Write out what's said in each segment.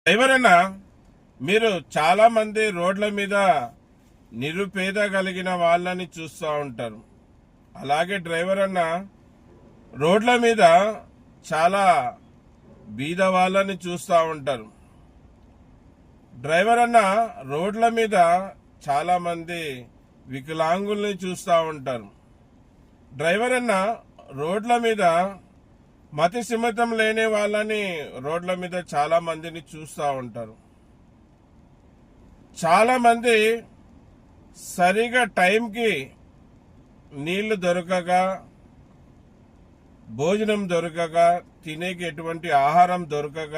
ఎవరన్నా మీరు చాలా మంది రోడ్ల మీద నిరుపేద కలిగిన వాళ్ళని చూస్తూ ఉంటారు. అలాగే డ్రైవర్ అన్న రోడ్ల మీద చాలా బీద వాళ్ళని చూస్తూ ఉంటారు. డ్రైవర్ అన్న రోడ్ల మీద చాలా మంది వికలాంగుల్ని చూస్తూ ఉంటారు. డ్రైవర్ అన్న రోడ్ల మీద మతి సిమతం లేని వాళ్ళని రోడ్ల మీద చాలా మందిని చూస్తూ ఉంటారు. చాలా మంది సరిగా టైంకి నీళ్లు దొరకక, భోజనం దొరకక, తినేకి ఎటువంటి ఆహారం దొరకక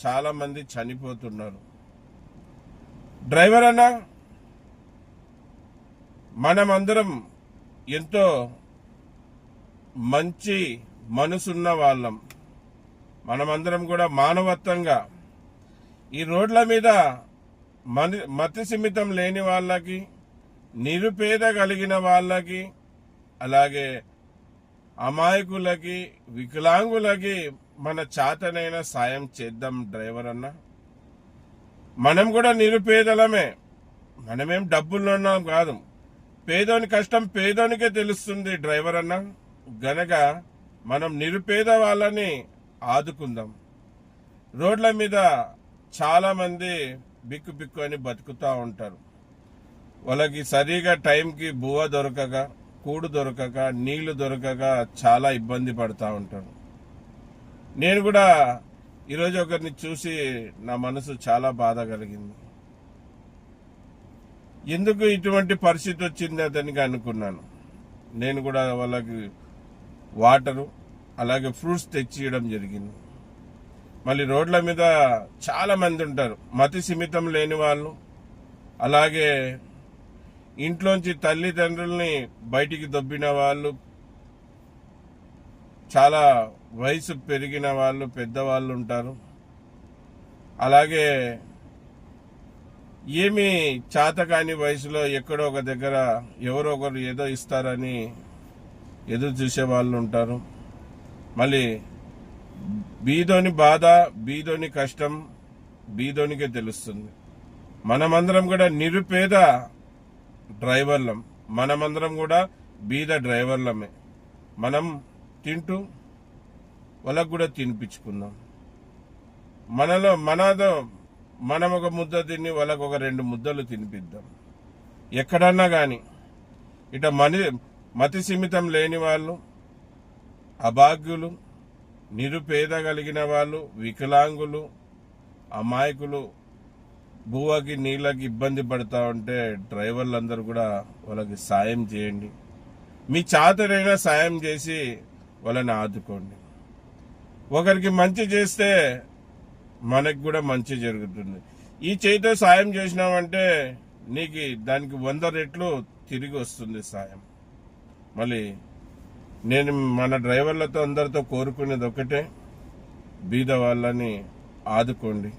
చాలా మంది చనిపోతున్నారు. డ్రైవర్ అన్న మనమందరం ఎంతో మంచి మనసున్న వాళ్ళం. మనమందరం కూడా మానవత్వంగా ఈ రోడ్ల మీద మతి సిమితం లేని వాళ్ళకి, నిరుపేద కలిగిన వాళ్ళకి, అలాగే అమాయకులకి, వికలాంగులకి మన చేతనైన సాయం చేద్దాం డ్రైవర్ అన్న. మనం కూడా నిరుపేదలమే, మనమేం డబ్బులున్నాం కాదు. పేదోని కష్టం పేదోనికే తెలుస్తుంది డ్రైవర్ అన్న. గనక మనం నిరుపేద వాళ్ళని ఆదుకుందాం. రోడ్ల మీద చాలా మంది బిక్కు బిక్కు అని బతుకుతూ ఉంటారు. వాళ్ళకి సరిగా టైంకి బువ్వ దొరకక, కూడు దొరకక, నీళ్లు దొరకక చాలా ఇబ్బంది పడుతూ ఉంటారు. నేను కూడా ఈరోజు ఒకరిని చూసి నా మనసు చాలా బాధ కలిగింది. ఎందుకు ఇటువంటి పరిస్థితి వచ్చింది అతనికి అనుకున్నాను. నేను కూడా వాళ్ళకి వాటరు అలాగే ఫ్రూట్స్ తెచ్చి ఇవ్వడం జరిగింది. మళ్ళీ రోడ్ల మీద చాలా మంది ఉంటారు, మతి సిమితం లేని వాళ్ళు. అలాగే ఇంట్లోంచి తల్లిదండ్రుల్ని బయటికి దొబ్బిన వాళ్ళు, చాలా వయసు పెరిగిన వాళ్ళు, పెద్దవాళ్ళు ఉంటారు. అలాగే ఏమీ చేతకాని వయసులో ఎక్కడో ఒక దగ్గర ఎవరో ఒకరు ఏదో ఇస్తారని ఎదురు చూసే వాళ్ళు ఉంటారు. మళ్ళీ బీదోని బాధ, బీదోని కష్టం బీదోనికే తెలుస్తుంది. మనమందరం కూడా నిరుపేద డ్రైవర్లం, మనమందరం కూడా బీద డ్రైవర్లమే. మనం తింటూ వాళ్ళకు కూడా తినిపించుకుందాం. మనం ఒక ముద్ద తిని వాళ్ళకు ఒక 2 ముద్దలు తినిపిద్దాం. ఎక్కడన్నా కానీ ఇట మతి సిమితం లేని వాళ్ళు, అభాగ్యులు, నిరుపేద కలిగిన వాళ్ళు, వికలాంగులు, అమాయకులు బువ్వకి నీళ్ళకి ఇబ్బంది పడతా ఉంటే డ్రైవర్లందరూ కూడా వాళ్ళకి సాయం చేయండి. మీ చేతనైనా సాయం చేసి వాళ్ళని ఆదుకోండి. ఒకరికి మంచి చేస్తే మనకి కూడా మంచి జరుగుతుంది. ఈ చేతితో సాయం చేసినామంటే నీకు దానికి 100 రెట్లు తిరిగి వస్తుంది సాయం. మళ్ళీ నేను మన డ్రైవర్లతో అందరితో కోరుకునేది ఒకటే, బీద వాళ్ళని ఆదుకోండి.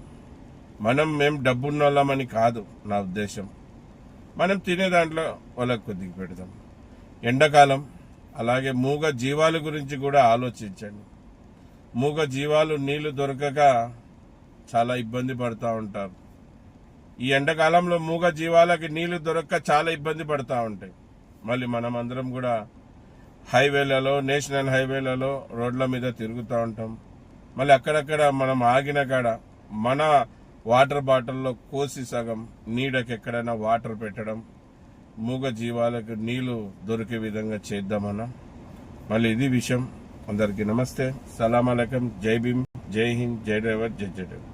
మేము డబ్బున్న వాళ్ళమని కాదు నా ఉద్దేశం. మనం తినే దాంట్లో వాళ్ళకి కొద్దిగా పెడదాం. ఎండాకాలం, అలాగే మూగ జీవాల గురించి కూడా ఆలోచించండి. మూగ జీవాలు నీళ్లు దొరకక చాలా ఇబ్బంది పడుతూ ఉంటారు. ఈ ఎండాకాలంలో మూగ జీవాలకి నీళ్లు దొరక్క చాలా ఇబ్బంది పడుతూ ఉంటాయి. మళ్ళీ మనమందరం కూడా హైవేలలో, నేషనల్ హైవేలలో రోడ్ల మీద తిరుగుతూ ఉంటాం. మళ్ళీ అక్కడక్కడ మనం ఆగిన కాడ మన వాటర్ బాటిల్లో కోసి సగం నీడకి ఎక్కడైనా వాటర్ పెట్టడం, మూగ జీవాలకు నీళ్లు దొరికే విధంగా చేద్దామన్నా. మళ్ళీ ఇది విషయం. అందరికీ నమస్తే, సలాం అలైకుం, జై భీమ్, జై హింద్, జై డ్రైవర్, జై జై డ్రైవర్.